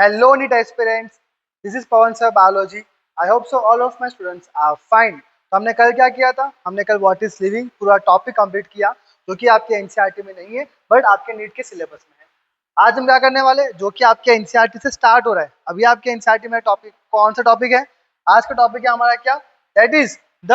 Hello, NEET aspirants. This is Pawan sir, biology. I hope so all of my students are fine. तो हमने कल क्या किया था? हमने कल व्हाट इज लिविंग पूरा टॉपिक कंप्लीट किया, जो कि आपके एनसीईआरटी में नहीं है बट आपके नीट के सिलेबस में है। आज हम क्या करने वाले हैं, जो कि आपके एनसीईआरटी से स्टार्ट हो रहा है। अभी आपके एनसीईआरटी में टॉपिक कौन सा टॉपिक है? आज का टॉपिक है हमारा क्या? That is the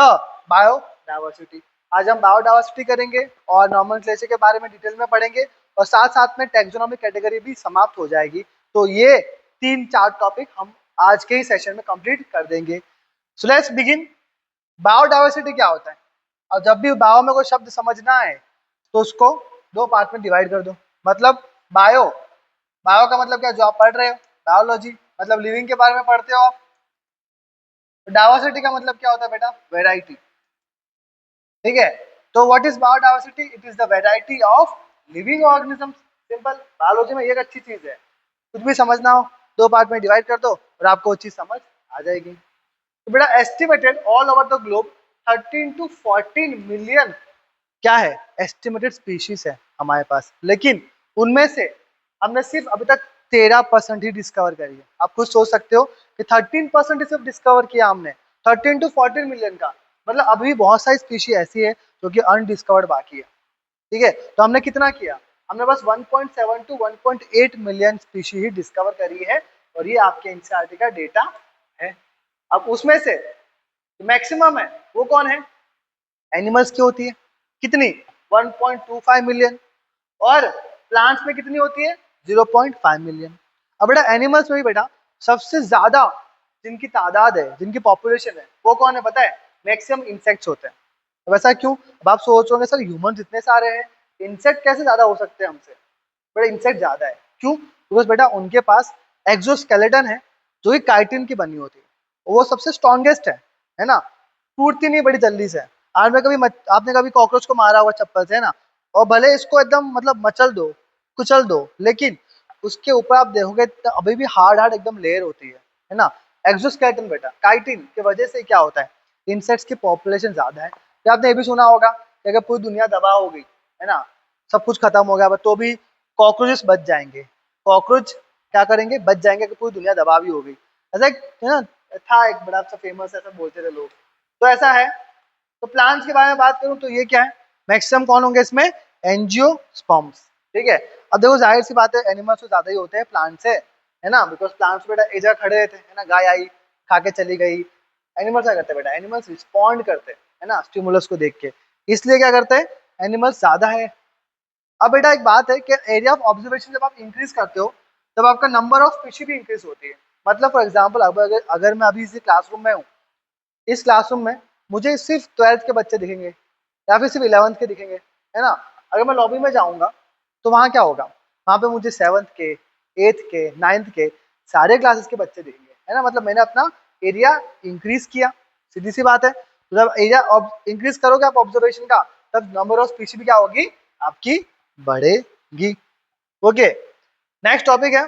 biodiversity. आज हम बायोडाइवर्सिटी करेंगे और नॉर्मल क्लेचर के बारे में डिटेल में पढ़ेंगे और साथ साथ में टेक्सोनॉमिक कैटेगरी भी समाप्त हो जाएगी। तो ये 3-4 टॉपिक हम आज के ही सेशन में कंप्लीट कर देंगे। So let's begin. बायोडाइवर्सिटी क्या होता है? और जब भी बायो में कोई शब्द समझना है तो उसको दो पार्ट में डिवाइड कर दो। मतलब बायो, बायो का मतलब क्या, जो आप पढ़ रहे हो, बायोलॉजी मतलब लिविंग के बारे में पढ़ते हो आप। डाइवर्सिटी का मतलब क्या होता है बेटा? वेराइटी। ठीक है, तो what is biodiversity? It is the variety of living organisms. Simple, biology में ये एक अच्छी चीज है, कुछ भी समझना हो दो पार्ट में डिवाइड कर दो और आपको वो चीज समझ आ जाएगी। तो बेटा estimated all over the globe 13 to 14 million क्या है, एस्टिमेटेड स्पीशीज है हमारे पास, लेकिन उनमें से हमने सिर्फ अभी तक 13% ही डिस्कवर करी है। आप खुद सोच सकते हो कि 13% ही सिर्फ डिस्कवर किया हमने 13 to 14 मिलियन का, मतलब अभी बहुत सारी स्पीशी ऐसी है जो कि अनडिस्कवर्ड बाकी है। ठीक है, तो हमने कितना किया? हमने बस 1.7 to 1.8 million species he discover करी है और ये आपके एनसीईआरटी का डेटा है। अब उसमें से मैक्सिमम है वो कौन है? एनिमल्स की होती है, कितनी? 1.25 मिलियन। और प्लांट्स में कितनी होती है? 0.5 मिलियन। अब बेटा एनिमल्स में भी बेटा सबसे ज्यादा जिनकी तादाद है, जिनकी पॉपुलेशन है, वो कौन है पता है? मैक्सिमम इंसेक्ट्स होते हैं। अब ऐसा क्यों? अब आप सोचोगे सर ह्यूमन इतने सारे हैं, इंसेक्ट कैसे ज्यादा हो सकते हैं हमसे? बड़ा इंसेक्ट ज्यादा है, क्यों? बिकॉज बेटा उनके पास एक्सोस्केलेटन है जो कि काइटिन की बनी होती है, वो सबसे स्ट्रॉन्गेस्ट है ना, टूटती नहीं बड़ी जल्दी से। आपने कभी आपने कभी कॉकरोच को मारा हुआ चप्पल से, है ना, और भले इसको एकदम मतलब मचल दो, कुचल दो, लेकिन उसके ऊपर आप देखोगे तो अभी भी हार्ड हार्ड एकदम लेयर होती है ना। एक्सोस्केलेटन बेटा काइटिन की वजह से क्या होता है, इंसेक्ट्स की पॉपुलेशन ज्यादा है। तो आपने ये भी सुना होगा कि अगर पूरी दुनिया तबाह हो गई, है ना, सब कुछ खत्म हो गया तो भी कॉकरोचेस बच जाएंगे। कॉकरोच क्या करेंगे? बच जाएंगे कि पूरी दुनिया तबाह भी हो गई। ऐसा एक है ना, था एक बड़ा सा फेमस, ऐसा बोलते थे लोग। तो ऐसा है। तो प्लांट्स के बारे में बात करूं तो ये क्या है, मैक्सिमम कौन होंगे इसमें? एंजियोस्पर्म्स। ठीक है, अब देखो जाहिर सी बात है एनिमल्स तो ज्यादा ही होते हैं प्लांट से, है ना, बिकॉज प्लांट्स बेटा एक जगह खड़े रहते हैं, है ना, गाय आई खा के चली गई। एनिमल्स क्या करते हैं बेटा? एनिमल्स रिस्पॉन्ड करते हैं, है ना, स्टिमुलस को देख के, इसलिए क्या करते हैं, एनिमल्स ज्यादा है। अब बेटा एक बात है कि एरिया ऑफ ऑब्जर्वेशन जब आप इंक्रीज करते हो तब आपका नंबर ऑफ स्पीशी भी इंक्रीज होती है। मतलब फॉर एग्जाम्पल अगर मैं अभी इसी क्लासरूम में हूँ, इस क्लासरूम में मुझे सिर्फ 12th के बच्चे दिखेंगे या फिर सिर्फ 11th के दिखेंगे, है ना। अगर मैं लॉबी में जाऊंगा तो वहाँ क्या होगा? वहाँ पे मुझे 7th के, 8th के, 9th के सारे क्लासेस के बच्चे दिखेंगे, है ना। मतलब मैंने अपना एरिया इंक्रीज किया, सीधी सी बात है। तो जब एरिया इंक्रीज करोगे आप ऑब्जर्वेशन का, तब नंबर ऑफ स्पीशी भी क्या होगी? आपकी बढ़ेगी। ओके, नेक्स्ट टॉपिक है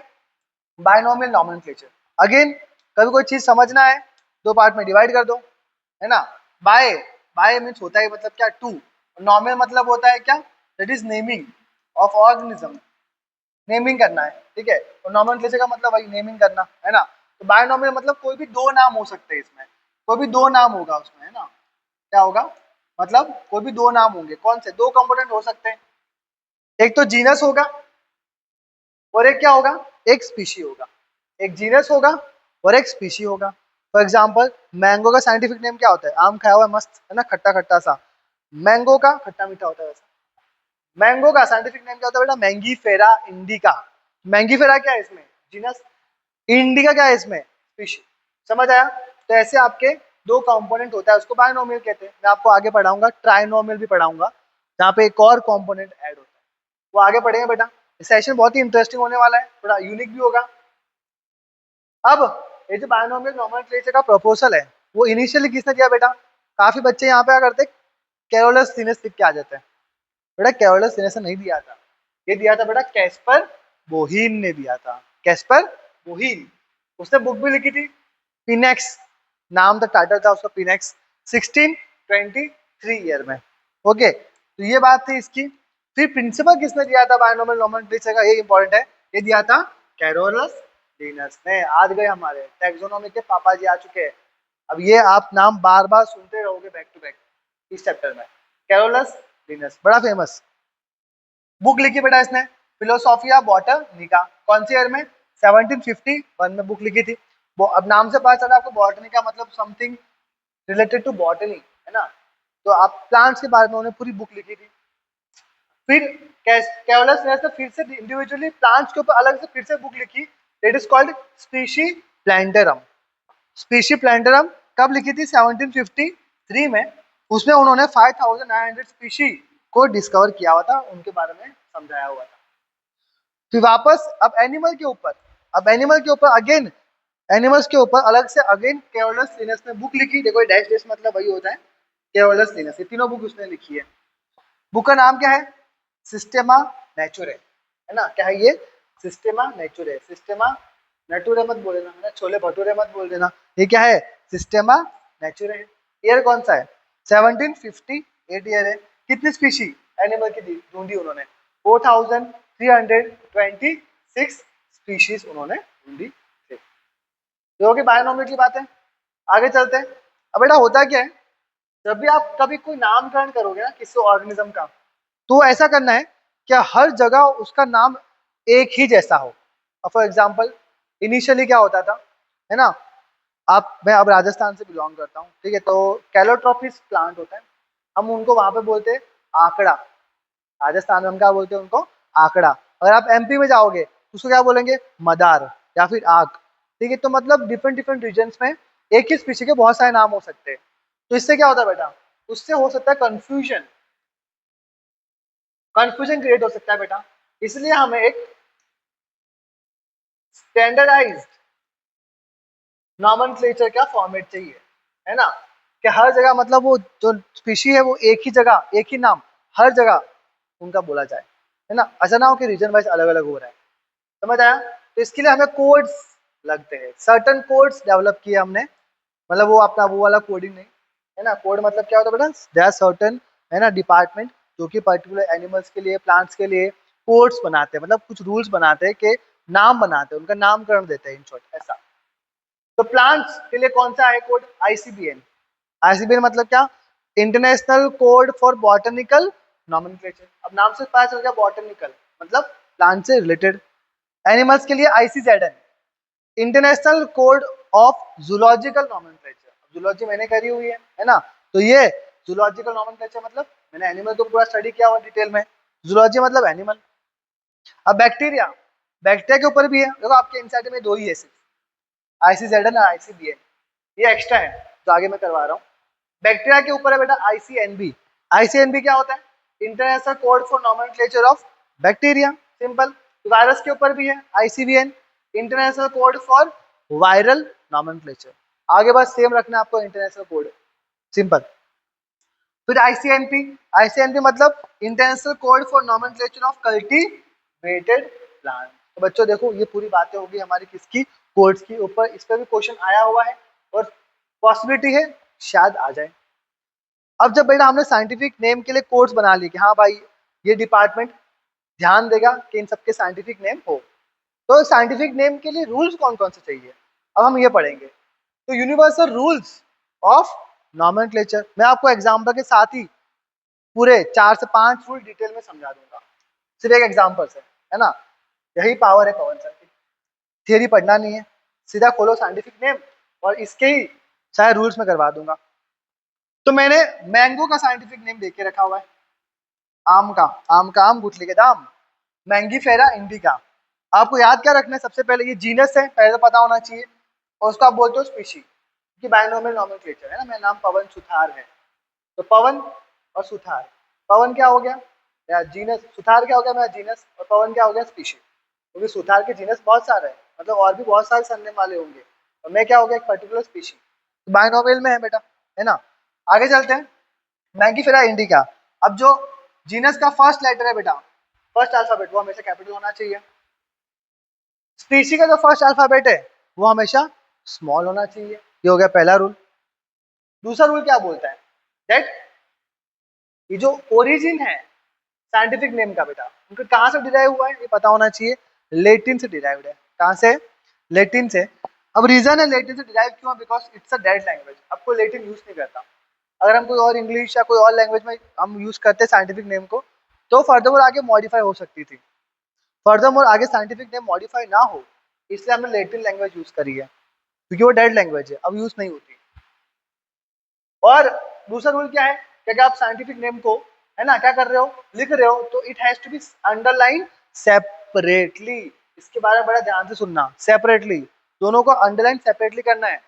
बायनोमियल नॉमेनक्लेचर। अगेन कभी कोई चीज समझना है दो पार्ट में डिवाइड कर दो, है ना। बाय, बाय मीन्स होता है मतलब क्या? टू। नॉमिनल मतलब होता है क्या? That is naming of organism, naming करना है। ठीक है, और नॉमेनक्लेचर का मतलब वही नेमिंग करना, है ना। तो बायनोमियल मतलब कोई भी दो नाम हो सकते हैं इसमें, कोई भी दो नाम होगा उसमें, है ना। क्या होगा? मतलब कोई भी दो नाम होंगे, कौन से दो कंपोनेंट हो सकते हैं? एक तो जीनस होगा और एक क्या होगा? एक स्पीशी होगा। एक जीनस होगा और एक स्पीशी होगा। फॉर एग्जाम्पल मैंगो का साइंटिफिक नेम क्या होता है? आम खाया हुआ मस्त, है ना, खट्टा खट्टा सा। मैंगो का खट्टा मीठा होता है वैसा। मैंगो का साइंटिफिक नेम क्या होता है बेटा? Mangifera indica. मैंगीफेरा क्या है इसमें? जीनस। इंडिका क्या है इसमें? स्पीशी। समझ आया? तो ऐसे आपके दो कंपोनेंट होता है, उसको बायनोमियल कहते हैं। मैं आपको आगे पढ़ाऊंगा, ट्राइनोमियल भी पढ़ाऊंगा, जहाँ पे एक और कंपोनेंट ऐड होता है, वो आगे पढ़ेंगे बेटा। सेशन बहुत ही इंटरेस्टिंग होने वाला है, थोड़ा यूनिक भी होगा। अब ये जो बायनोमियल नोमेनक्लेचर का प्रपोजल है, वो इनिशियली किसने दिया बेटा? काफी बच्चे यहाँ पे क्या करते, कैरोलस लिनस लिख के आ जाते हैं। बेटा कैरोलस लिनस ने नहीं दिया था, ये दिया था बेटा कैस्पर बोहीन ने दिया था। कैस्पर बोहीन, उसने बुक भी लिखी थी, पिनेक्स नाम था, टाइटल था उसका पिनेक्स, 1623 ईयर में। ओके, तो ये बात थी इसकी। फिर प्रिंसिपल किसने दिया था बायनोमियल नोमेनक्लेचर का, ये इंपॉर्टेंट है। ये दिया था कैरोलस लिनस ने। आज गए हमारे टैक्सोनॉमी के पापा जी आ चुके हैं। अब ये आप नाम बार बार सुनते रहोगे बैक टू बैक इस चैप्टर में। कैरोलस लिनस बड़ा फेमस। बुक लिखी बेटा इसने फिलोसॉफिया बॉटनिका। कौन सी ईयर में? 1751 में बुक लिखी थी। अब नाम से पता चला आपको बॉटनी का मतलब समथिंग रिलेटेड टू बॉटनी है ना। तो आप प्लांट्स के बारे में उन्होंने पूरी बुक लिखी थी। फिर कैरोलस लिनस ने फिर से इंडिविजुअली प्लांट्स के ऊपर अलग से फिर से बुक लिखी। It is called species प्लांटरम। Species प्लांटरम कब लिखी थी? 1753 में। उसमें उन्होंने 5900 स्पीशी को डिस्कवर किया हुआ था, उनके बारे में समझाया हुआ था। फिर वापस अब एनिमल के ऊपर अगेन एनिमल्स के ऊपर अलग से अगेन कैरोलस लिनस ने बुक लिखी। देखो डैश डैश मतलब वही होता है कैरोलस लिनस। ये तीनों बुक उसने लिखी है। बुक का नाम क्या है? सिस्टेमा नेचुरे है ना। क्या है ये? सिस्टेमा नेचुरे। सिस्टेमा नेचुरे मत बोल देना है ना, छोले भटूरे मत बोल देना। ये क्या है? सिस्टेमा नेचुरे। ईयर कौन सा है? 1758 ईयर है। कितनी स्पीशी एनिमल की ढूंढी उन्होंने? 4326 स्पीशीज उन्होंने ढूंढी थी। जो कि बायोनॉमिक की बात है। आगे चलते हैं। अब बेटा होता क्या है, जब भी आप कभी कोई नामकरण करोगे ना किसी ऑर्गेनिज्म का, तो ऐसा करना है कि हर जगह उसका नाम एक ही जैसा हो। फॉर एग्जाम्पल इनिशियली क्या होता था है ना, मैं अब राजस्थान से बिलोंग करता हूँ, ठीक है। तो कैलोट्रोपिस प्लांट होता है, हम उनको वहां पे बोलते हैं आंकड़ा। राजस्थान में हम क्या बोलते हैं उनको? आंकड़ा। अगर आप एमपी में जाओगे तो उसको क्या बोलेंगे? मदार या फिर आग। ठीक है। तो मतलब डिफरेंट डिफरेंट रीजन में एक ही स्पीशी के बहुत सारे नाम हो सकते हैं। तो इससे क्या होता है बेटा? उससे हो सकता है कंफ्यूजन। कंफ्यूजन क्रिएट हो सकता है बेटा। इसलिए हमें एक स्टैंडर्डाइज्ड नॉमेनक्लेचर का फॉर्मेट चाहिए, है ना। कि हर जगह मतलब वो जो स्पीशी है वो एक ही जगह एक ही नाम हर जगह उनका बोला जाए, है ना। ऐसा ना हो कि रीजन वाइज अलग अलग हो रहा है। समझ आया? तो इसके लिए हमें कोड्स लगते हैं, सर्टन कोड्स डेवलप किए हमने। मतलब वो अपना वो वाला कोडिंग नहीं, है ना। कोड मतलब क्या होता है बेटा? दे आर सर्टन, है ना, डिपार्टमेंट जो कि पर्टिकुलर एनिमल्स के लिए प्लांट्स के लिए कोड्स बनाते हैं, मतलब कुछ रूल्स बनाते हैं कि नाम बनाते हैं, उनका नामकरण देते हैं इन शॉर्ट ऐसा। तो प्लांट्स के लिए कौन सा है कोड? आईसीबीएन। आईसीबीएन मतलब क्या? International code for botanical nomenclature. अब नाम से पता चल गया बॉटनिकल मतलब प्लांट से रिलेटेड। एनिमल्स के लिए ICZN, international code of zoological nomenclature. Zoology मैंने करी हुई है ना। तो ये जूलॉजिकल नॉमेनक्लेचर मतलब मैंने एनिमल को पूरा स्टडी किया हुआ डिटेल में। जूलॉजी मतलब एनिमल। अब बैक्टीरिया, बैक्टीरिया के ऊपर भी है। देखो आपके एनसीईआरटी में दो ही है सिर्फ, आईसीजेडएन और आईसीबीएन। ये एक्स्ट्रा है तो आगे मैं करवा रहा हूँ। बैक्टीरिया के ऊपर है बेटा आईसीएनबी। आईसीएनबी क्या होता है? International code for nomenclature of bacteria. Simple. Virus के ऊपर भी है ICBN, international code for viral nomenclature. आगे बस सेम रखना आपको इंटरनेशनल कोड, सिंपल। फिर आईसीएनपी, आईसीएनपी मतलब international code for nomenclature of cultivated plant. तो बच्चों देखो ये पूरी बातें होगी हमारी किसकी? कोड्स की ऊपर। इस पर भी क्वेश्चन आया हुआ है और पॉसिबिलिटी है शायद आ जाए। अब जब बेटा हमने साइंटिफिक नेम के लिए कोड्स बना लिए कि हाँ भाई ये डिपार्टमेंट ध्यान देगा कि इन सबके साइंटिफिक नेम हो, तो साइंटिफिक नेम के लिए रूल्स कौन कौन से चाहिए अब हम ये पढ़ेंगे। तो यूनिवर्सल रूल्स ऑफ नॉमेनक्लेचर मैं आपको एग्जांपल के साथ ही पूरे 4 से 5 रूल डिटेल में समझा दूंगा, सिर्फ एक एग्जांपल से, है ना। यही पावर है पवन सर की। थियरी पढ़ना नहीं है, सीधा खोलो साइंटिफिक नेम और इसके ही सारे रूल्स में करवा दूंगा। तो मैंने मैंगो का साइंटिफिक नेम देख के रखा हुआ है। आम गुठली के दाम, मैंगीफेरा इंडिका। आपको याद क्या रखना है? सबसे पहले ये जीनस है, पहले तो पता होना चाहिए, और उसको आप बोलते हो स्पीशी की बायनोमियल नॉमेनक्लेचर है ना। मेरा नाम पवन सुथार है, तो पवन और सुथार। पवन क्या हो गया? या जीनस। सुथार क्या हो गया? मेरा जीनस। और पवन क्या हो गया? स्पीशी। क्योंकि सुथार के जीनस बहुत सारे हैं, मतलब और भी बहुत सारे सरनेम वाले होंगे, और मैं क्या हो गया? एक पर्टिकुलर स्पीशी। बायनोमियल में है बेटा, है ना। आगे चलते हैं। Mangifera indica. अब जो जीनस का फर्स्ट लेटर है बेटा, फर्स्ट अल्फाबेट, वो हमेशा कैपिटल होना चाहिए। स्पीशी का जो फर्स्ट अल्फाबेट है वो हमेशा स्मॉल होना चाहिए। ये हो गया पहला रूल। दूसरा रूल क्या बोलता है? दैट ये जो ओरिजिन है साइंटिफिक नेम का बेटा, उनका कहाँ से डिराइव हुआ है ये पता होना चाहिए। लेटिन से डिराइव्ड है। कहाँ से? लेटिन से। अब रीजन है लेटिन से डिराइव क्यों है? Because it's a dead language, अब कोई लेटिन यूज नहीं करता। अगर हम कोई और इंग्लिश या कोई और लैंग्वेज में हम यूज करते साइंटिफिक नेम को, तो फर्दरमोर आगे मॉडिफाई हो सकती थी। फर्दरमोर आगे साइंटिफिक नेम मॉडिफाई ना हो, इसलिए हमने लेटिन लैंग्वेज यूज करी है, क्योंकि वो डेड लैंग्वेज है, अब यूज नहीं होती। और दूसरा रूल क्या है कि अगर आप साइंटिफिक नेम को, है ना, क्या कर रहे हो, लिख रहे हो, तो it has to be underline separately. इसके बारे में बड़ा ध्यान से सुनना, सेपरेटली, दोनों को अंडरलाइन सेपरेटली करना है।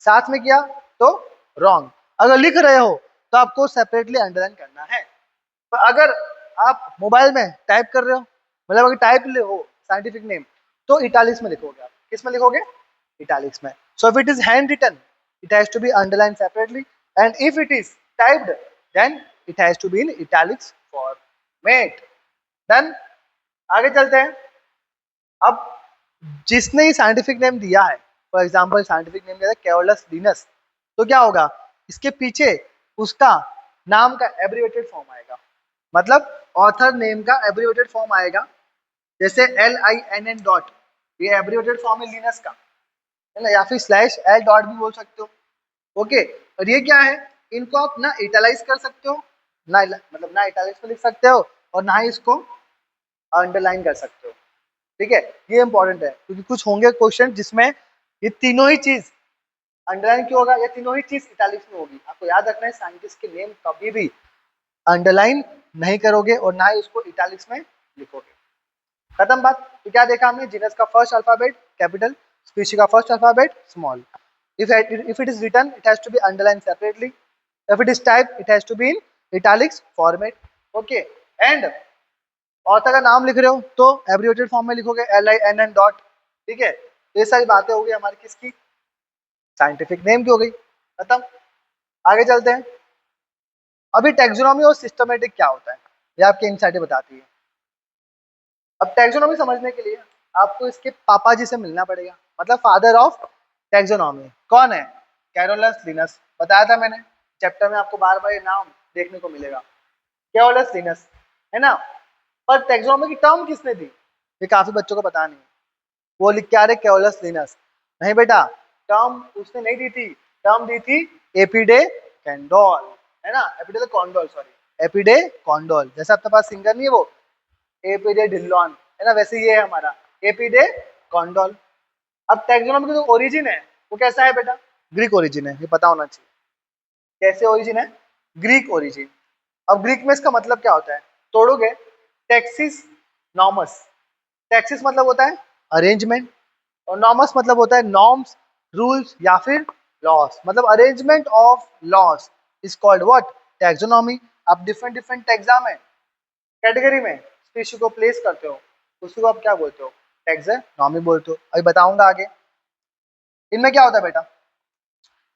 साथ में किया तो रॉन्ग। अगर लिख रहे हो तो आपको सेपरेटली अंडरलाइन करना है। तो अगर आप मोबाइल में टाइप कर रहे हो, मतलब अगर टाइप ले हो साइंटिफिक नेम, तो इटालिक्स में लिखोगे आप। किस में लिखोगे? इटालिक्स में। So if it is hand written, it has to be underlined separately, and if it is typed, then it has to be in italics format. Done? आगे चलते हैं। अब जिसने ही साइंटिफिक नेम दिया है, फॉर एग्जाम्पल साइंटिफिक नेम दिया है केओलस Linus, तो क्या होगा, इसके पीछे उसका नाम का एब्रिवेटेड फॉर्म आएगा, मतलब ऑथर नेम का एब्रिवेटेड फॉर्म आएगा। जैसे LINN डॉट, ये एब्रिवेटेड फॉर्म है लिनस का, है ना, या फिर स्लैश L डॉट भी बोल सकते हो। ओके, और ये क्या है, इनको आप ना इटलाइज कर सकते हो, ना मतलब ना इटैलिक्स में लिख सकते हो, और ना ही इसको अंडरलाइन कर सकते हो। ठीक है, ये इंपॉर्टेंट है, क्योंकि कुछ होंगे क्वेश्चन जिसमें ये तीनों ही चीज अंडरलाइन क्यों होगा, ये तीनों ही चीज इटैलिक्स में होगी। आपको याद रखना है, साइंटिस्ट के नेम कभी भी अंडरलाइन नहीं करोगे और ना ही उसको इटैलिक्स में लिखोगे। खत्म बात। तो क्या देखा हमने, जीनस का फर्स्ट अल्फाबेट कैपिटल, स्पीशीज का first alphabet small. If it is written, it has to be underlined separately. If it is typed, it has to be in italics format. Okay. And author का नाम लिख रहे हो तो abbreviated form में लिखोगे LINN dot. ठीक है, ये सारी बातें हो गई हमारी किसकी, साइंटिफिक नेम की हो गई। खत्म। आगे चलते हैं। अभी टैक्सोनॉमी और सिस्टमेटिक क्या होता है, ये आपके इंसाइट बताती है। अब टैक्सोनॉमी समझने के लिए आपको इसके पापा जी से मिलना पड़ेगा, मतलब फादर ऑफ टैक्सोनॉमी कौन है? Carolus Linus. बताया था मैंने चैप्टर में, आपको बार बार ये नाम देखने को मिलेगा, कैरोलस लिनस, है ना। पर टैक्सोनॉमी की टर्म किसने दी, ये काफी बच्चों को पता नहीं। वो लिख के आ रहे कैरोलस लिनस, नहीं बेटा, टर्म उसने नहीं दी थी, टर्म दी थी एपिडे कैंडोल, है ना, एपिडे कॉन्डोल, सॉरी एपिडे कॉन्डोल। जैसे आपके पास सिंगर नहीं है वो एपिडे ढिल्लोन, है ना, वैसे ये है हमारा एपिडे कॉन्डोल। अब टैक्सोनॉमी का जो ओरिजिन है वो कैसा है बेटा, ग्रीक ओरिजिन है, ये पता होना चाहिए। कैसे ओरिजिन है? Greek origin. अब ग्रीक में इसका मतलब क्या होता है, तोड़ोगे, टैक्सिस नॉमस। टैक्सिस मतलब होता है अरेंजमेंट, और नॉमस मतलब होता है नॉर्म्स, रूल्स या फिर लॉस, मतलब arrangement of loss is called what, taxonomy. अब डिफरेंट डिफरेंट टैक्सा में, कैटेगरी में स्पीशीज को प्लेस करते हो, उसको आप क्या बोलते हो, टैक्सोनॉमी बोलते हो। अभी बताऊंगा आगे। इनमें क्या होता है बेटा,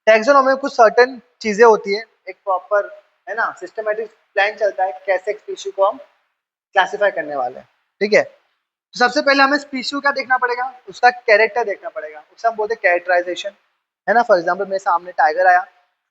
टैक्सोनॉमी में कुछ सर्टेन चीजें होती है, एक प्रॉपर, है ना, सिस्टमेटिक प्लान चलता है कैसे एक स्पीशी को हम क्लासिफाई करने वाले हैं। ठीक है, तो सबसे पहले हमें स्पीशी को क्या देखना पड़ेगा, उसका कैरेक्टर देखना पड़ेगा, उसे हम बोलते हैं कैरेक्टराइजेशन, है ना। फॉर एग्जाम्पल मेरे सामने टाइगर आया,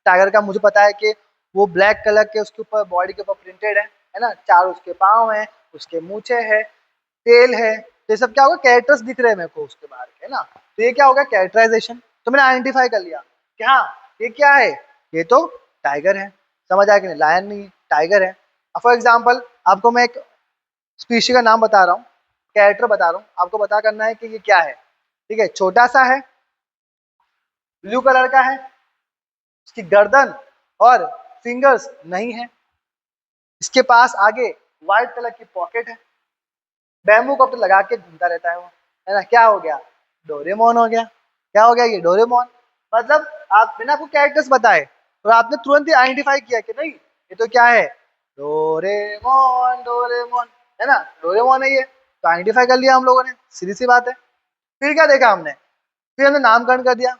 टाइगर का मुझे पता है कि वो ब्लैक कलर के उसके ऊपर बॉडी के ऊपर प्रिंटेड है ना, चार उसके पाँव हैं, उसके मूछे है, तेल है, तो ये सब क्या होगा, कैरेक्टर्स दिख रहे हैं मेरे को उसके बाहर के, है ना। तो ये क्या होगा, कैरेक्टराइजेशन। तो मैंने आइडेंटिफाई कर लिया कि हाँ ये क्या है, ये तो टाइगर है। समझ आया कि नहीं, लायन नहीं, टाइगर है। अब फॉर एग्जाम्पल आपको मैं एक स्पीशी का नाम बता रहा हूँ, कैरेक्टर बता रहा हूँ, आपको पता करना है कि ये क्या है। ठीक है, छोटा सा है, ब्लू कलर का है, इसकी गर्दन और फिंगर्स नहीं है, इसके पास आगे व्हाइट कलर की पॉकेट है, बैम्बू को तो लगा के घूमता रहता है वो, है ना। क्या हो गया, डोरेमोन हो गया। क्या हो गया, ये डोरेमोन। मतलब आप बिना आपको कैरेक्टर्स बताए और आपने तुरंत ही आइडेंटिफाई किया कि नहीं ये तो क्या है, डोरेमोन, डोरेमोन, है ना, डोरेमोन है ये, तो आइडेंटिफाई कर लिया हम लोगों ने, सीधी सी बात है। फिर क्या देखा हमने, फिर हमने नामकरण कर दिया,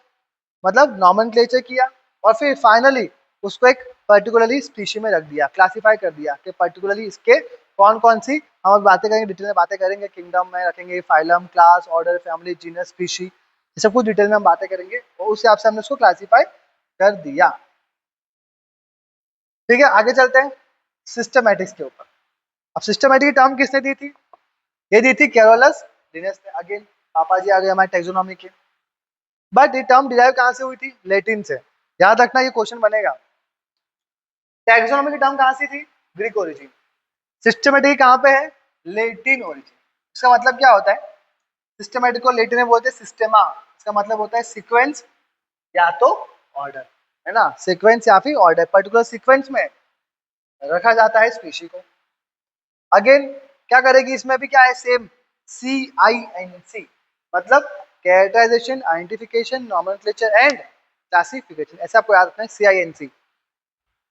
मतलब नॉमेनक्लेचर किया, और फिर फाइनली उसको एक पर्टिकुलरली स्पीशी में रख दिया, क्लासिफाई कर दिया कि पर्टिकुलरली इसके कौन कौन सी, हम बातें करेंगे, डिटेल में बातें करेंगे, किंगडम में रखेंगे, phylum, class, order, family, genus, species, ये सब कुछ डिटेल में हम बातें करेंगे, और उस हिसाब से हमने उसको क्लासिफाई कर दिया। ठीक है, आगे चलते हैं सिस्टमैटिक्स के ऊपर। अब सिस्टमैटिक की टर्म किसने दी थी, ये दी थी कैरोलस लिनस ने, अगेन पापा जी आ गए हमारे टैक्सोनॉमी के। बट ये टर्म डिराइव कहाँ से हुई थी? लैटिन से। याद रखना ये क्वेश्चन बनेगा। टैक्सोनॉमी की टर्म कहाँ से थी? Greek origin. सिस्टमेटिक कहाँ पे है? Latin origin. इसका मतलब क्या होता है? सिस्टमेटिक को लैटिन में बोलते हैं सिस्टेमा। इसका मतलब होता है सीक्वेंस या तो ऑर्डर, है ना? सीक्वेंस या फिर ऑर्डर, पर्टिकुलर सीक्वेंस में रखा जाता है स्पीशी को। अगेन क्या करेगी? इसमें भी क्या है? सेम, CINC, मतलब characterisation, identification, nomenclature and classification. ऐसा आपको याद रखना है, CINC।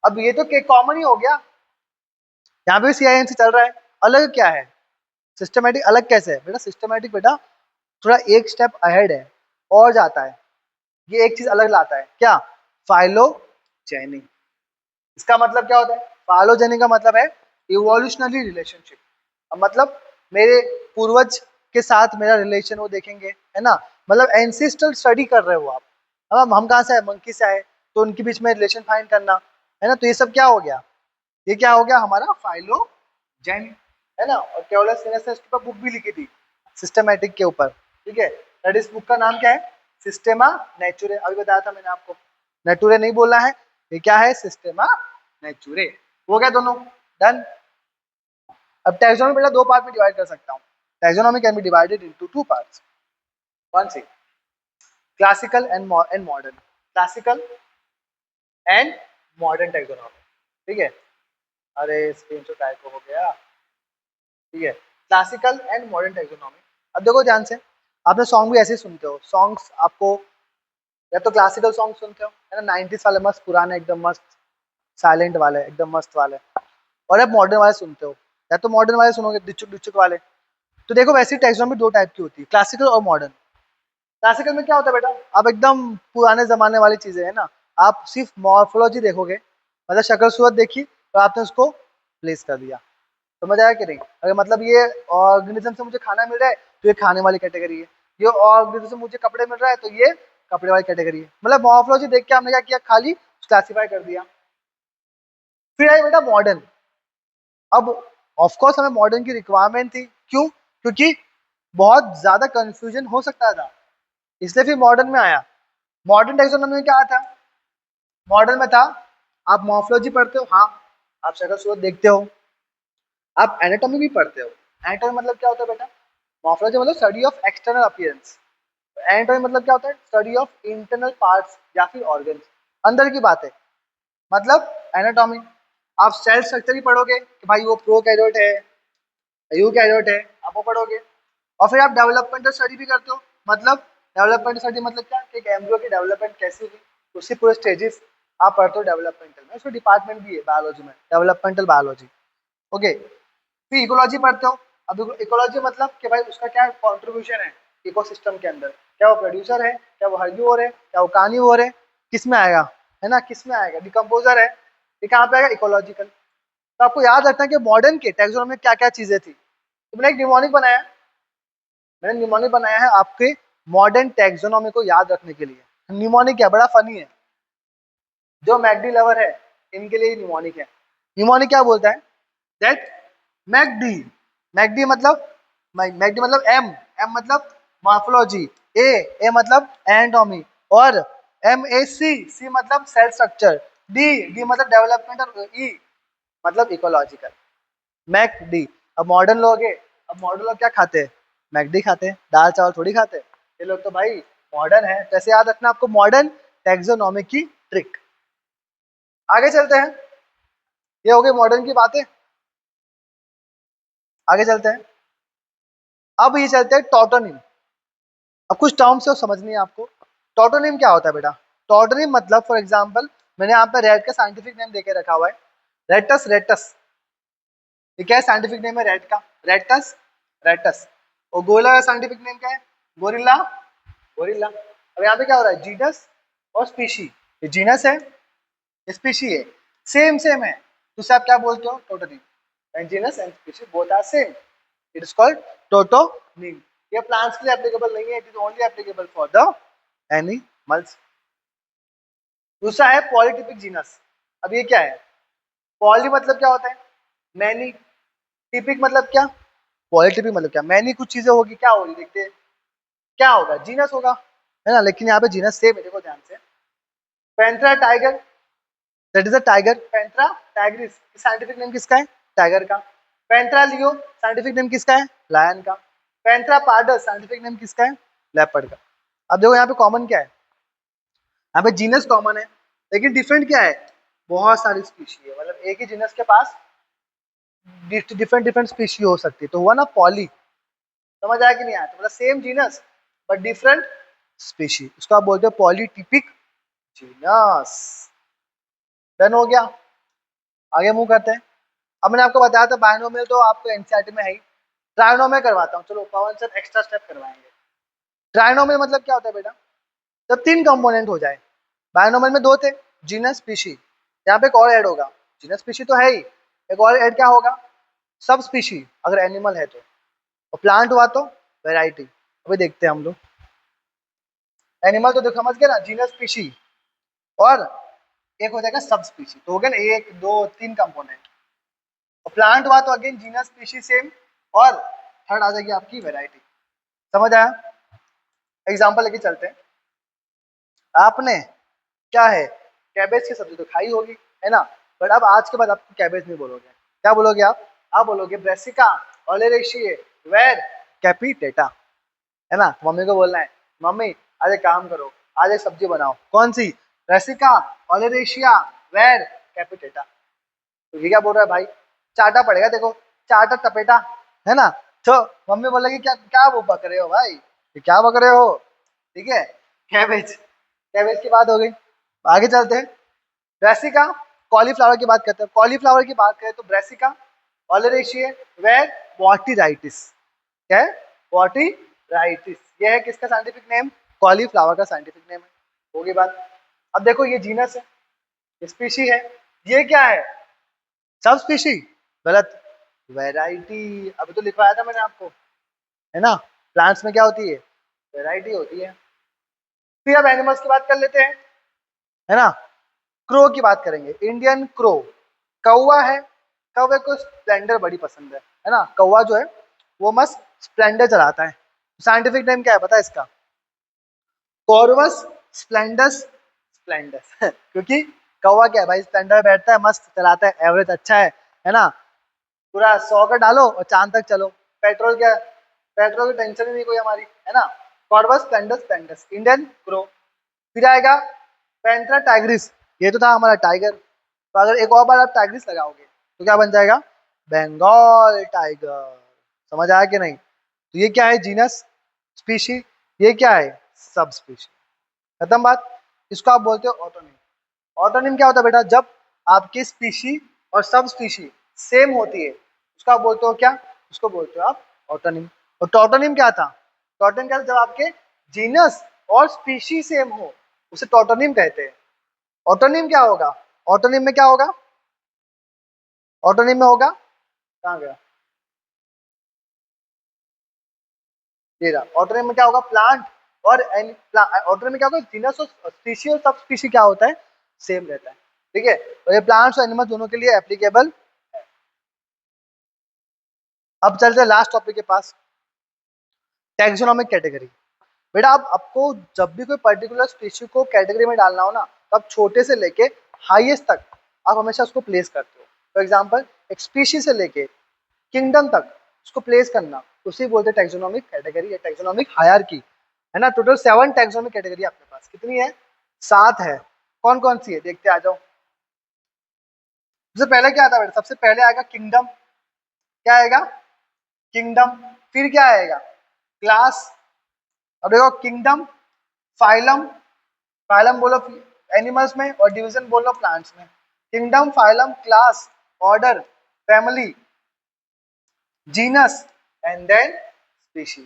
अब ये तो कॉमन ही हो गया, यहाँ पे भी CINC चल रहा है। अलग क्या है? सिस्टमेटिक अलग कैसे है बेटा? सिस्टमेटिक बेटा थोड़ा एक स्टेप अहेड है और जाता है। ये एक चीज अलग लाता है, क्या? फाइलोजेनी। इसका मतलब क्या होता है? फाइलोजेनी का मतलब है इवोल्यूशनरी रिलेशनशिप। अब मतलब मेरे पूर्वज के साथ मेरा रिलेशन वो देखेंगे, है ना? मतलब एंसेस्ट्रल स्टडी कर रहे हो आप। अब हम कहाँ से आए? मंकी से आए, तो उनके बीच में रिलेशन फाइंड करना, है ना? तो ये सब क्या हो गया? ये क्या हो गया? हमारा फाइलोजेनी, है ना? और केवलस ने इसके ऊपर बुक भी लिखी थी सिस्टमेटिक के ऊपर, ठीक है? दैट इस बुक का नाम क्या है? सिस्टेमा नेचुरे। अभी बताया था मैंने आपको, नेचुरे नहीं बोला है, ये क्या है? सिस्टेमा नेचुरे। हो गया दोनों, डन। अब टैक्सोनॉमी बेटा दो पार्ट में डिवाइड कर सकता हूँ। Taxonomy can be divided into two parts. कौन सी? Classical and modern. Classical and modern taxonomy, ठीक है? अरे स्क्रीन तो टाइप हो गया, ठीक है? Classical and modern taxonomy. अब देखो ध्यान से, आपने सॉन्ग भी ऐसे ही सुनते हो। सॉन्ग्स आपको या तो क्लासिकल सॉन्ग सुनते हो, है ना, 90s वाले मस्त पुराने एकदम मस्त साइलेंट वाले एकदम मस्त वाले, और आप मॉडर्न वाले सुनते हो, या तो मॉडर्न वाले सुनोगे डिचुक डिचुक वाले। तो देखो वैसी टैक्सोनॉमी दो टाइप की होती है, क्लासिकल और मॉडर्न। क्लासिकल में क्या होता है बेटा? आप एकदम पुराने जमाने वाली चीजें, है ना, आप सिर्फ मॉर्फोलॉजी देखोगे, मतलब शक्ल सूरत देखी तो आपने उसको प्लेस कर दिया। समझ आया कि नहीं? अगर मतलब ये ऑर्गेनिज्म से मुझे खाना मिल रहा है तो ये खाने वाली कैटेगरी है, ये ऑर्गेनिज्म से मुझे कपड़े मिल रहा है तो ये कपड़े वाली कैटेगरी है। मतलब मॉर्फोलॉजी देख के हमने क्या किया? खाली क्लासीफाई कर दिया। फिर आई बेटा मॉडर्न। अब ऑफ कोर्स हमें मॉडर्न की रिक्वायरमेंट थी, क्यों? क्योंकि बहुत ज्यादा कंफ्यूजन हो सकता था, इसलिए फिर मॉडर्न में आया। मॉडर्न टैक्सोनॉमी में क्या था? मॉडर्न में था, आप मॉर्फोलॉजी पढ़ते हो, हाँ, आप शक्ल सूरत देखते हो, आप एनाटॉमी भी पढ़ते हो। एनाटॉमी मतलब क्या होता है बेटा? मॉर्फोलॉजी मतलब study of external appearance, anatomy मतलब क्या होता है? स्टडी ऑफ इंटरनल पार्ट्स या फिर ऑर्गन्स, अंदर की बात है। मतलब एनाटॉमी, आप सेल स्ट्रक्चर भी पढ़ोगे कि भाई वो प्रोकैरियोट है, यूकैरियोट है, आप वो पढ़ोगे। और फिर आप डेवलपमेंटल स्टडी भी करते हो। मतलब डेवलपमेंट स्टडी मतलब क्या? कि एक एम्ब्रियो की डेवलपमेंट कैसी हुई, उसके पूरे स्टेजेस आप पढ़ते हो डेवलपमेंटल में। उसको डिपार्टमेंट भी है बायोलॉजी में, डेवलपमेंटल बायोलॉजी। ओके, फिर इकोलॉजी पढ़ते हो। अब इकोलॉजी मतलब कि भाई उसका क्या कॉन्ट्रीब्यूशन है इकोसिस्टम के अंदर, क्या वो प्रोड्यूसर है, क्या वो हर्बिवोर है, क्या वो कार्निवोर है, किस में आएगा, है ना, किस में आएगा, डिकम्पोजर है, ये कहाँ पे आएगा? इकोलॉजिकल। तो आपको याद रखना है कि मॉडर्न के टैक्सोनॉमी में क्या क्या चीजें थी। तो मैंने एक निमोनिक बनाया, मैंने निमोनिक बनाया है आपके मॉडर्न टैक्सोनॉमी को याद रखने के लिए। निमोनिक क्या, बड़ा फनी है, जो मैकडी लवर है इनके लिए निमोनिक है। निमोनिक क्या बोलता है? दैट मैकडी, मैकडी मतलब मैकडी मतलब एम, एम मतलब मॉर्फोलॉजी, ए मतलब एनाटॉमी, और MAC, सी मतलब सेल स्ट्रक्चर, डी, डी मतलब डेवलपमेंट, और ई मतलब इकोलॉजिकल। मैकडी। अब मॉडर्न लोग है, अब मॉडर्न लोग क्या खाते हैं? मैकडी खाते हैं, दाल चावल थोड़ी खाते हैं। ये लोग तो भाई मॉडर्न है, जैसे याद रखना आपको मॉडर्न टैक्सोनॉमी की ट्रिक। आगे चलते हैं, ये हो गई मॉडर्न की बातें। आगे चलते हैं, अब ये चलते हैं टॉटोनिम। अब कुछ टर्म्स है वो समझनी है आपको। टॉटोनिम क्या होता है बेटा? टॉटोनिम मतलब फॉर एग्जांपल मैंने यहाँ पे रेड का साइंटिफिक नेम देके रखा हुआ है, रेटस रेटस। ये क्या है? साइंटिफिक नेम है रेड का, रेटस रेटस। और गोरिल्ला का साइंटिफिक नेम क्या है? Gorilla, gorilla. अब यहाँ पे क्या हो रहा है? जीनस और स्पीशी, ये जीनस है, स्पीशी है, सेम सेम है, तो उसे आप क्या बोलते हो? Tautonym. And genus and species both are same, it is called tautonym. ये प्लांट्स के लिए एप्लीकेबल नहीं है, it is only applicable for the animals. दूसरा है पॉलीटिपिक जीनस। अब ये क्या है? पॉली मतलब क्या होता है? मैनी, टिपिक मतलब क्या? पॉलिटिपिक मतलब क्या, मैनी कुछ चीजें होगी, क्या होगी देखते हैं, क्या होगा, जीनस होगा, है ना। लेकिन यहाँ पे जीनस सेम है, देखो ध्यान से। Panthera tiger, that is a tiger. Panthera Tigris scientific name किसका है, टाइगर का। पैंथरा लियो साइंटिफिक नेम किसका है, लायन का। पैंथरा पार्डस साइंटिफिक नेम किसका है, लेपर्ड का। अब देखो यहाँ पे कॉमन क्या है, यहाँ पे जीनस कॉमन है, लेकिन डिफरेंट क्या है, बहुत सारी स्पीशी है, मतलब एक ही जीनस के पास डिफरेंट डिफरेंट स्पीशी हो सकती है, तो हुआ ना पॉली। समझ आया कि नहीं आया, तो मतलब same genus but different species, उसको आप बोलते हो पॉलीटिपिक जीनस। डन हो गया, आगे मूव करते हैं। अब मैंने आपको बताया था बायनोमियल तो आपको एनसीईआरटी में है ही। ट्रायनोमियल करवाता हूँ, चलो पवन सर एक्स्ट्रा स्टेप करवाएंगे। ट्रायनोमियल मतलब क्या होता है बेटा, जब तीन कंपोनेंट हो जाए। बायनोमियल में दो थे, जीनस स्पीशी, यहाँ पे एक और ऐड होगा, जीनस स्पीशी तो है ही, एक और ऐड क्या होगा, सब स्पीशी अगर एनिमल है तो, और प्लांट हुआ तो वेराइटी। अभी देखते हैं हम लोग, एनिमल तो देखो समझ गए ना, जीनस स्पीशी, और एक हो जाएगा सब स्पीशी, तो हो गया ना एक दो तीन कंपोनेंट। और प्लांट हुआ तो अगेन जीनस स्पीशी सेम, और थर्ड आ जाएगी आपकी वेराइटी। समझ आया। एग्जांपल लेके चलते हैं। आपने क्या है, कैबेज की सब्जी तो खाई होगी, है ना। बट अब आज के बाद आप कैबेज नहीं बोलोगे, क्या बोलोगे आप बोलोगे ब्रेसिका ओलेरेशिए वेर कैपिटेटा, है ना। मम्मी को बोलना है, मम्मी आज एक काम करो, आज एक सब्जी बनाओ, कौन सी, ब्रेसिका ओलेरेशिया वेर कैपिटेटा। तो ये क्या बोल रहा है भाई, चाटा पड़ेगा देखो, चाटा टपेटा, है ना। तो मम्मी बोलेगी क्या क्या वो बक रहे हो भाई, ये क्या बक रहे हो, ठीक है। कैबेज, कैबेज की बात हो गई, आगे चलते हैं। ब्रेसिका, कॉलीफ्लावर की बात करते हैं। कॉलीफ्लावर की बात करें तो ब्रेसिका ओलेरेशिए वेर वॉटिराइटिस, क्या है, वॉटिराइटिस, ये है किसका साइंटिफिक नेम, कॉलीफ्लावर का साइंटिफिक नेम है, होगी बात। अब देखो ये जीनस है, ये स्पीशी है, ये क्या है, सब स्पीशी, गलत, वैरायटी। अभी तो लिखवाया था मैंने आपको, है ना। प्लांट्स में क्या होती है, वैरायटी होती है। फिर अब एनिमल्स की बात कर लेते हैं, है ना। क्रो की बात करेंगे, इंडियन क्रो, कौवा है, कौवे को स्प्लेंडर बड़ी पसंद है ना। कौवा जो है वो मस्त स्प्लेंडर चलाता है। साइंटिफिक नेम क्या है पता है इसका, कॉर्वस स्प्लेंडस स्प्लेंडस क्योंकि कौवा क्या है भाई, स्प्लेंडर बैठता है, मस्त चलाता है, एवरेज अच्छा है ना। पूरा 100 का डालो और चांद तक चलो, पेट्रोल क्या, पेट्रोल की टेंशन ही नहीं कोई हमारी, है ना। Corvus splendens splendens, Indian crow. फिर आएगा पैंथरा टाइग्रिस, ये तो था हमारा टाइगर, तो अगर एक और बार आप टाइग्रिस लगाओगे तो क्या बन जाएगा, बंगाल टाइगर। समझ आया कि नहीं। तो ये क्या है, जीनस स्पीशी, ये क्या है, सब स्पीशी। खत्म बात। इसको आप बोलते हो ऑटोनिम। ऑटोनिम क्या होता है बेटा, जब आपकी स्पीशी और सब स्पीशी सेम होती है, उसको आप बोलते हो क्या, उसको बोलते हो आप ऑटोनिम। और टोटोनिम क्या था, टोटोनिम क्या था, जब आपके जीनस और स्पीशी सेम हो उसे टोटोनिम कहते हैं। ऑटोनिम क्या होगा, ऑटोनिम में क्या होगा, ऑटोनिम में होगा, कहाँ गया, ये रहा। ऑटोनिम में क्या होगा, प्लांट और ऑटोनिम में क्या होगा, जीनस और स्पीशी और सब स्पीशी क्या होता है, सेम रहता है, ठीक है। और ये प्लांट्स और एनिमल दोनों के लिए एप्लीकेबल। अब चलते हैं लास्ट टॉपिक के पास, टैक्सोनॉमिक कैटेगरी। बेटा आप आपको जब भी कोई पर्टिकुलर स्पीशी को कैटेगरी में डालना हो ना, तब छोटे से लेके हाईएस्ट तक आप हमेशा उसको प्लेस करते हो। फॉर एग्जांपल एक स्पीशी से लेके किंगडम तक उसको प्लेस करना, उसे बोलते हैं टैक्सोनॉमिक कैटेगरी या टैक्सोनॉमिक हायरार्की, है ना। टोटल 7 टैक्सोनॉमिक कैटेगरी आपके पास कितनी है, 7 है। कौन कौन सी है देखते आ जाओ। सबसे पहले क्या आता है बेटा, सबसे पहले आएगा किंगडम, क्या आएगा, किंगडम। फिर क्या आएगा, क्लास। अब देखो किंगडम, फाइलम, फाइलम बोलो एनिमल्स में और डिवीजन बोलो प्लांट्स में। Kingdom, phylum, class, order, family, genus and then species.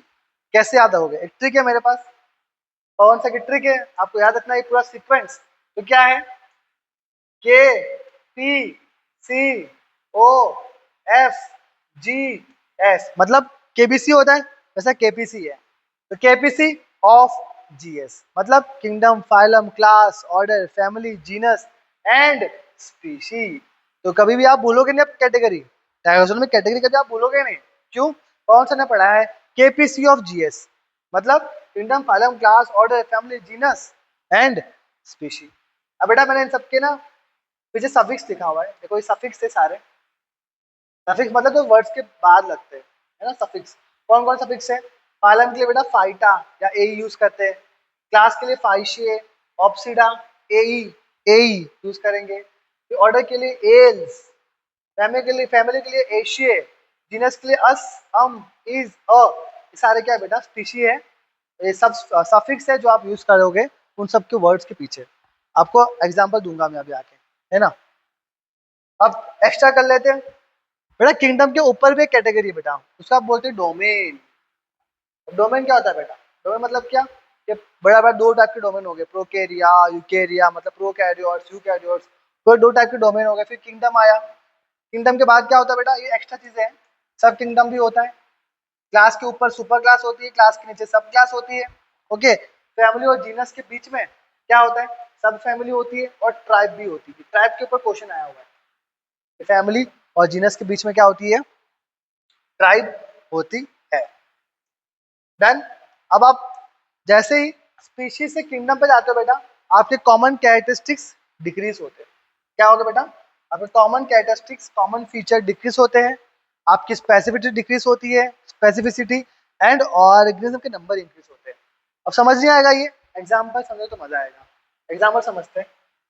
कैसे याद रहोगे, एक ट्रिक है मेरे पास। कौन सा की ट्रिक है, आपको याद रखना है पूरा सीक्वेंस। तो क्या है, K P C O F G S, मतलब केबीसी होता है वैसा केपीसी है। तो केपीसी ऑफ जीएस मतलब kingdom, phylum, class, order, family, genus and species. तो कभी भी आप भूलोगे नहीं, आप कैटेगरी, टैक्सोनॉमी कैटेगरी कभी आप भूलोगे नहीं। क्यों, कौन सा ने पढ़ा है? केपीसी ऑफ जीएस, मतलब kingdom, phylum, class, order, family, genus and species. अब बेटा मैंने इन सबके ना पीछे सफिक्स लिखा हुआ है, देखो ये सफिक्स थे सारे। सफिक्स मतलब तो वर्ड्स के बाद लगते हैं, है ना सफिक्स। कौन कौन सफिक्स है? फाइलम के लिए बेटा फाइटा या ए यूज करते हैं, क्लास के लिए फाइशिए, ऑप्सिडा, एई, एई यूज करेंगे, फिर ऑर्डर के लिए एल्स, फैमिली के लिए एशिये, जीनस के लिए अस, इज, अ, ये सारे क्या है बेटा? स्पीशी है। ये सब सफिक्स है जो आप यूज करोगे उन सब के वर्ड्स के पीछे। आपको एग्जांपल दूंगा मैं अभी आके, है ना। अब एक्स्ट्रा कर लेते हैं बेटा। किंगडम के ऊपर भी एक कैटेगरी है बेटा, उसका आप बोलते हैं डोमेन। डोमेन क्या होता है बेटा? डोमेन मतलब क्या? कि बड़ा बड़ा दो टाइप के डोमेन हो गए, प्रोकैरिया, यूकैरिया, मतलब प्रोकैरियोट्स, यूकैरियोट्स, तो दो टाइप के डोमेन हो गए। फिर किंगडम आया। किंगडम के बाद क्या होता है बेटा? ये एक्स्ट्रा चीजें हैं। सब किंगडम भी होता है। क्लास के ऊपर सुपर क्लास होती है, क्लास के नीचे सब क्लास होती है। ओके। फैमिली और जीनस के बीच में क्या होता है? सब फैमिली होती है और ट्राइब भी होती है। ट्राइब के ऊपर क्वेश्चन आया हुआ है। फैमिली और जीनस के बीच में क्या होती है? ट्राइब होती है। देन अब आप जैसे ही स्पीशीज से किंगडम पे जाते हो बेटा, आपके कॉमन कैरेक्टरिस्टिक्स डिक्रीज होते हैं। क्या होगा बेटा? आपके common characteristics, common feature decrease होते हैं। आपकी स्पेसिफिसिटी डिक्रीज होती है, स्पेसिफिसिटी एंड ऑर्गेनिज्म के नंबर इंक्रीज होते हैं। अब समझ नहीं आएगा ये? एग्जाम्पल समझो तो मजा आएगा। एग्जाम्पल समझते हैं।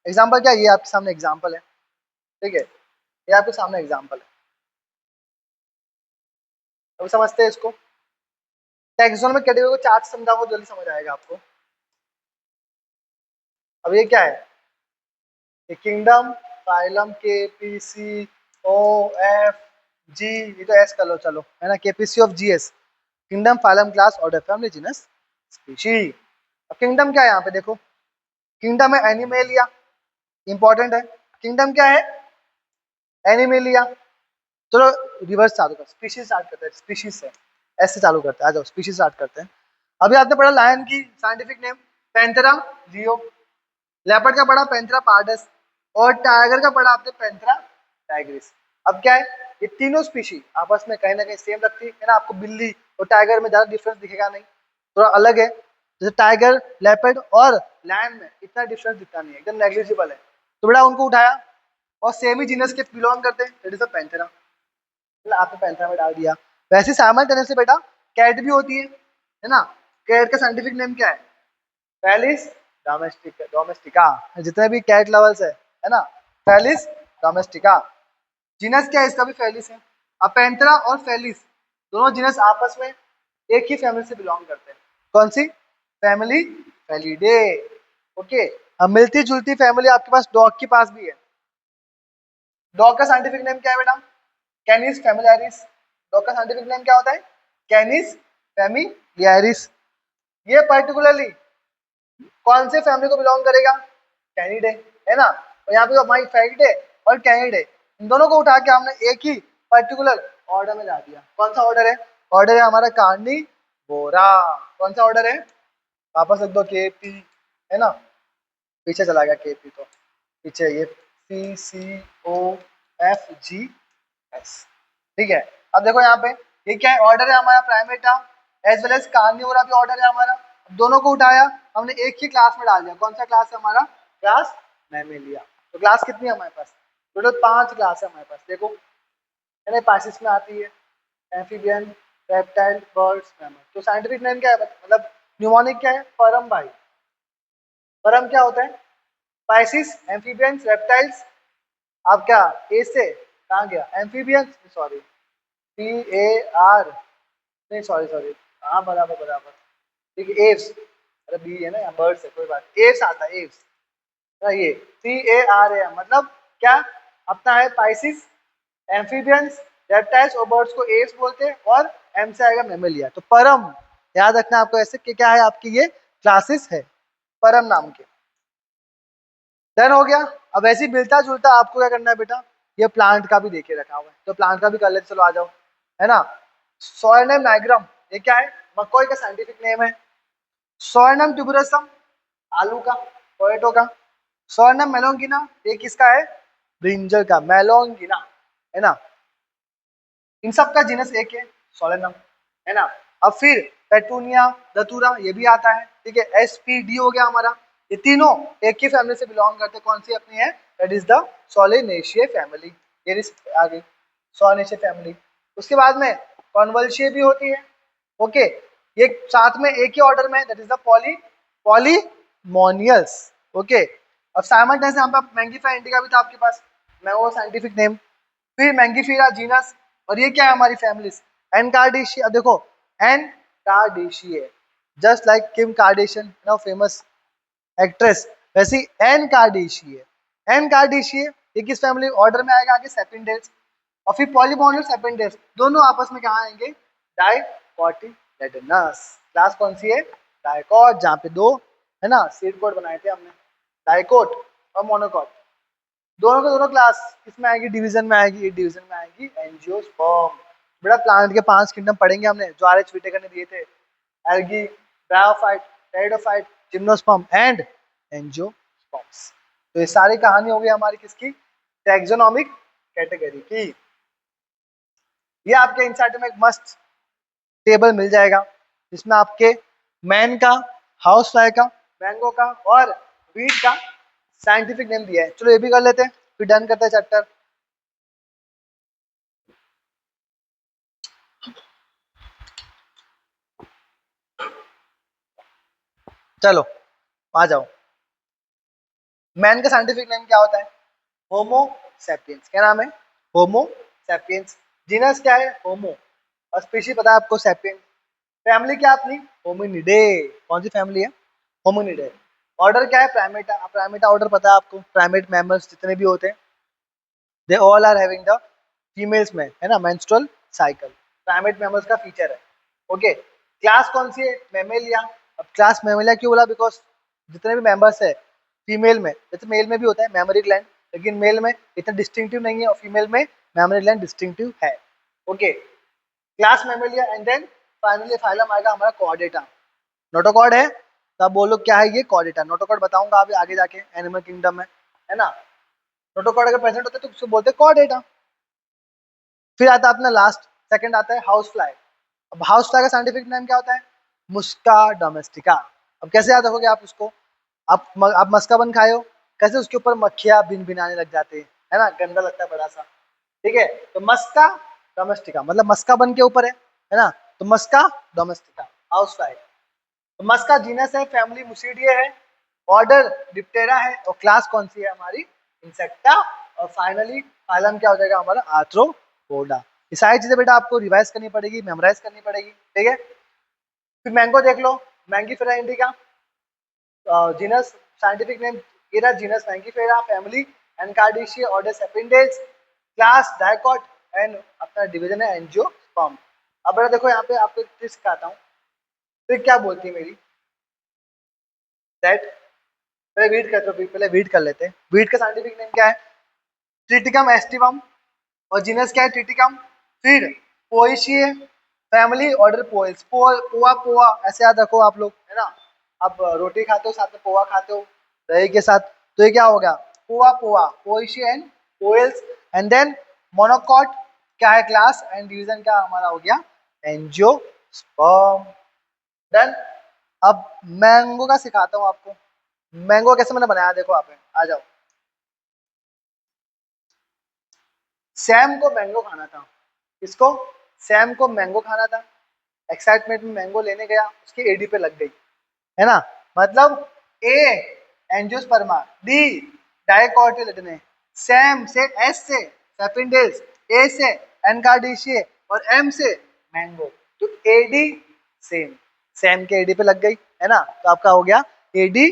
एग्जाम्पल क्या? ये आपके सामने एग्जाम्पल है, ठीक है, ये आपके सामने एग्जाम्पल है। अब समझते हैं इसको। टैक्सोनॉमिक कैटेगरी को चार्ट समझाओ, जल्दी समझ आएगा आपको। अब ये क्या है? ये किंगडम, फाइलम, के पी सी, ओ, एफ, जी, ये तो एस कर लो चलो, है ना। KPC of GS, kingdom, phylum, class, order, family, genus, species. अब किंगडम क्या है? यहाँ पे देखो, किंगडम है एनिमेलिया, इंपॉर्टेंट है। किंगडम क्या है? एनिमेलिया। चलो रिवर्स चालू कर, स्पीशीज स्टार्ट करते हैं। स्पीशीज से ऐसे चालू करते हैं, आ जाओ स्पीशीज स्टार्ट करते हैं। अभी आपने पढ़ा लायन की scientific name Panthera leo, leopard का पढ़ा पैंथेरा पार्डस, और टाइगर का पढ़ा आपने पैंथेरा टाइग्रिस। अब क्या है? ये तीनों स्पीशी आपस में कहीं ना कहीं सेम लगती है ना। आपको बिल्ली और टाइगर में ज्यादा डिफरेंस दिखेगा नहीं, थोड़ा अलग है। जैसे टाइगर, लेपर्ड और लायन में इतना डिफरेंस दिखता नहीं है, एकदम नेग्लिजिबल है। तो बेटा उनको उठाया और सेम ही जीनस के बिलोंग करते हैं, दैट इज द पैंथेरा। आपने पैंथेरा में डाल दिया। वैसे साइमल्टेनियसली बेटा कैट भी होती है ना। कैट का साइंटिफिक नेम क्या है? Felis domestica. जितने भी कैट लवर्स है ना, फेलिस डोमेस्टिका। जीनस क्या है इसका? भी फेलिस है। अब पैंथेरा और फेलिस दोनों जीनस आपस में एक ही फैमिली से बिलोंग करते हैं। कौन सी फैमिली? फेलिडे। ओके। अब मिलती जुलती फैमिली आपके पास डॉग के पास भी है। डॉग का साइंटिफिक नेम क्या है बेटा? कैनिस फैमिलियारिस। डॉग का साइंटिफिक नेम क्या होता है? कैनिस फैमिलियारिस। ये पर्टिकुलरली कौन से फैमिली को बिलोंग करेगा? कैनिडे, है ना। और यहाँ पे माई फैक्डे और कैनिडे, इन दोनों को उठा के हमने एक ही पर्टिकुलर ऑर्डर में ला दिया। कौन सा ऑर्डर है? ऑर्डर है हमारा कार्निवोरा। कौन सा ऑर्डर है? वापस लिख दो, के पी, है ना। पीछे चला गया के पी, तो पीछे ये P C O F G S, ठीक है। अब देखो यहाँ पे ये क्या है? ऑर्डर है हमारा primata as well as carnivora भी ऑर्डर है हमारा। दोनों को उठाया हमने एक ही क्लास में डाल दिया। कौन सा क्लास है हमारा? Class Mammalia. तो क्लास कितनी है हमारे पास? टोटल 5 क्लास है हमारे पास, देखो, है ना। पासिस में आती है एम्फीबियन, रेप्टाइल, बर्ड्स, मैमल। तो साइंटिफिक नेम क्या है मतलब न्यूमोनिक क्या है? परम भाई। परम क्या होता है? Pisces, amphibians, reptiles. आप क्या ए से कहाँ गया? Amphibians, sorry, P A R, नहीं सॉरी सॉरी, हाँ बराबर बराबर, ठीक है। एव्स, अरे बी है ना, यहाँ बर्ड्स है, कोई बात। एव्स आता है, एव्स, ये सी ए आर ए, मतलब क्या अपना है? पाइसिस, एम्फीबियंस, रेप्टाइल्स और बर्ड्स को एव्स बोलते हैं, और एम से आएगा मेमेलिया। तो परम याद रखना आपको ऐसे कि क्या है आपकी ये क्लासेस है परम नाम के। डन हो गया। अब ऐसे ही मिलता जुलता आपको क्या करना है बेटा? ये प्लांट का भी देखे रखा हुआ है, तो प्लांट का भी कर लेते, चलो आ जाओ, है ना। सोयनम नाइग्रम, ये क्या है? मकोई का साइंटिफिक नेम है। सोयनम ट्यूबरसम, आलू का, पोटैटो का। सोयनम मेलोंगिना, ये किसका है? ब्रिंजल का, मेलोंगिना, है ना। इन सब का जीनस एक है, सोलेनम। है ना। अब फिर पेटूनिया, धतूरा, ये भी आता है, ठीक है। एसपीडी हो गया हमारा। ये तीनों एक ही फैमिली से बिलोंग करते हैं। कौन सी अपनी है? That is the Solanaceae family. ये आ गई सोलेनेशिए फैमिली। उसके बाद में कॉन्वल्शिए भी होती है, ओके। ये साथ में एक ही ऑर्डर में, that is the Polemoniales, okay. अब साइमल्टेनियस यहाँ पे मैंगीफेरा इंडिका भी था आपके पास, मैंगो साइंटिफिक नेम। फिर मैंगीफेरा जीनस, और ये क्या है हमारी फैमिलीज? एनकार्डिशिया। अब देखो एनकार्डिशिए, जस्ट लाइक किम कार्डेशियन, नाउ फेमस एक्ट्रेस, वैसी एनकार्डिशिए। एनकार्डिशिए ये किस फैमिली ऑर्डर में आएगा? आगे सेपिंडेस। और फिर पॉलीमोनियल सेपिंडेस, दोनों आपस में कहाँ आएंगे? डाइकोटिलेडोनस। क्लास कौन सी है? डाइकोट, जहाँ पे दो है ना सीड कोड बनाए थे हमने, डाइकोट और मोनोकोट। दोनों के दोनों क्लास किसमें आएगी? डिवीजन में आएगी। ये डिवीजन में आएगी एंजियोस्पर्म। बेटा प्लांट के 5 किंगडम पढ़ेंगे हमने, जो आर.एच. व्हिटेकर ने दिए थे। Algae, bryophyte, pteridophyte, gymnosperm and angiosperms. तो ये सारी कहानी हो गई हमारी किसकी? टैक्सोनॉमिक कैटेगरी की। ये आपके इंसाइट में एक मस्त टेबल मिल जाएगा, जिसमें आपके मैन का, हाउस फ्लाई का, मैंगो का और वीट का साइंटिफिक नेम दिया है। चलो ये भी कर लेते हैं, फिर डन करते हैं चैप्टर। चलो आ जाओ। मैन का साइंटिफिक नेम क्या होता है? Homo sapiens. क्या नाम है? Homo sapiens. जीनस क्या है? होमो। और स्पीशीज पता है आपको? सैपियन। फैमिली क्या अपनी? होमिनिडे। कौन सी फैमिली है? होमिनिडे। ऑर्डर क्या है? प्राइमेटा। प्राइमेटा ऑर्डर पता है आपको? प्राइमेट मैमल्स जितने भी होते हैं, they all are having the females में, है ना, मेंस्ट्रुअल साइकिल। प्राइमेट मैमल्स का फीचर है, ओके। क्लास कौन सी है? मेमेलिया। अब क्लास मेमेलिया क्यों बोला? बिकॉज जितने भी मेंबर्स है फीमेल में, जैसे मेल में भी होता है मेमोरी ग्लैंड, लेकिन मेल में इतना डिस्टिंक्टिव नहीं है और फीमेल में मेमोरी ग्लैंड डिस्टिंक्टिव है, okay. Class mammalia and then finally phylum आएगा हमारा कॉर्डेटा। नोटोकॉर्ड है तो आप बोलो क्या है ये? कॉर्डेटा। नोटोकॉर्ड बताऊंगा अभी आगे जाके एनिमल किंगडम में, है ना। नोटोकॉर्ड अगर प्रेजेंट होता है तो उसको बोलते हैं कॉर्डेटा। फिर आता है अपना लास्ट, सेकंड आता है हाउस फ्लाई। अब हाउस फ्लाई का साइंटिफिक नेम क्या होता है? मुस्का डोमेस्टिका। अब कैसे याद रखोगे आप उसको? आप मस्का बन खाए हो, कैसे उसके ऊपर मक्खियां बिन बिनाने लग जाते हैं, है ना, गंदा लगता है बड़ा सा, ठीक है। तो मस्का डोमेस्टिका मतलब मस्का बन के ऊपर है ना, तो मस्का डोमेस्टिका हाउस फ्लाई। तो मस्का जीनस है, फैमिली मुसीडिए है, ऑर्डर डिप्टेरा है और क्लास कौन सी है हमारी? इंसेक्टा। और फाइनली फाइलम क्या हो जाएगा हमारा? आर्थ्रोपोडा। ये सारी चीजें बेटा आपको रिवाइज करनी पड़ेगी, मेमोराइज करनी पड़ेगी, ठीक है। फिर मैंगो देख लो, Mangifera indica, genus scientific name ये रहा genus Mangifera, family Anacardiaceae, order Sapindales, class dicot and अपना डिवीजन है एंजियोस्पर्म। अब बेटा देखो यहाँ पे आपको एक चीज सिखाता हूँ, फिर क्या बोलती है मेरी दैट, पहले वीट करते हो, पहले वीट कर लेते हैं। वीट का साइंटिफिक नेम क्या है? Triticum aestivum. और जीनस क्या है? ट्रिटिकम। फिर पोएशिए, फैमिली ऑर्डर पोएल्स, पोआ पोआ ऐसे याद रखो आप लोग, है ना। आप रोटी खाते हो साथ में पोहा खाते हो दही के साथ, तो ये क्या हो गया? Poa Poa, Poaceae and Poales. And then monocot क्या है? क्लास एंड डिवीजन क्या हमारा हो गया? एंजियोस्पर्म। डन। अब मैंगो का सिखाता हूँ आपको। मैंगो कैसे मैंने बनाया देखो, आप आ जाओ। सैम को मैंगो खाना था। किसको? सैम को मैंगो खाना था। एक्साइटमेंट में मैंगो लेने गया, उसकी एडी पे लग गई, है ना। मतलब ए एंजियोस्पर्मा, डी डाइकोटिलेडोने, सैम से एस से सेपिंडेल्स, ए से एनकार्डिशिए और एम से मैंगो। तो एडी सेम, सैम के एडी पे लग गई, है ना, तो आपका हो गया एडी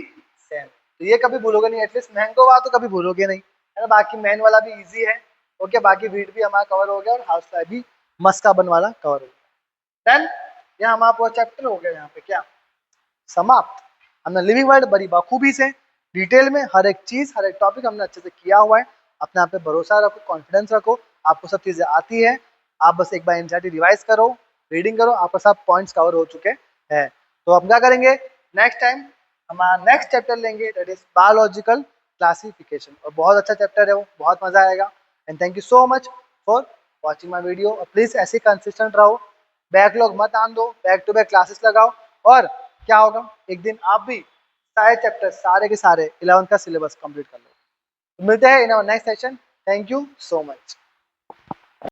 सैम। तो ये कभी भूलोगे नहीं, एटलीस्ट मैंगो वाला तो कभी भूलोगे नहीं, है ना। बाकी मैन वाला भी इजी है, ओके। बाकी वीट भी हमारा कवर हो गया और हाउस फ्लाई भी मस्काबन वाला कवर हो गया। देन यहाँ हमारा पूरा चैप्टर हो गया यहाँ पे क्या समाप्त। हमने लिविंग वर्ल्ड बड़ी बखूबी से डिटेल में हर एक चीज, हर एक टॉपिक हमने अच्छे से किया हुआ है। अपने आप पे भरोसा रखो, कॉन्फिडेंस रखो, आपको सब चीजें आती है। आप बस एक बार एनसीईआरटी रिवाइज करो, रीडिंग करो, आपका सब पॉइंट्स कवर हो चुके हैं। तो हम क्या करेंगे नेक्स्ट टाइम? हमारा नेक्स्ट चैप्टर लेंगे, दैट इज बायोलॉजिकल क्लासिफिकेशन, और बहुत अच्छा चैप्टर है वो, बहुत मजा आएगा। And thank you so much for watching my video. Please ऐसे कंसिस्टेंट रहो, बैकलॉग मत आन दो, बैक टू बैक क्लासेस लगाओ, और क्या होगा, एक दिन आप भी सारे चैप्टर सारे के सारे 11th का सिलेबस कंप्लीट कर लो। मिलते हैं in our next session. Thank you so much.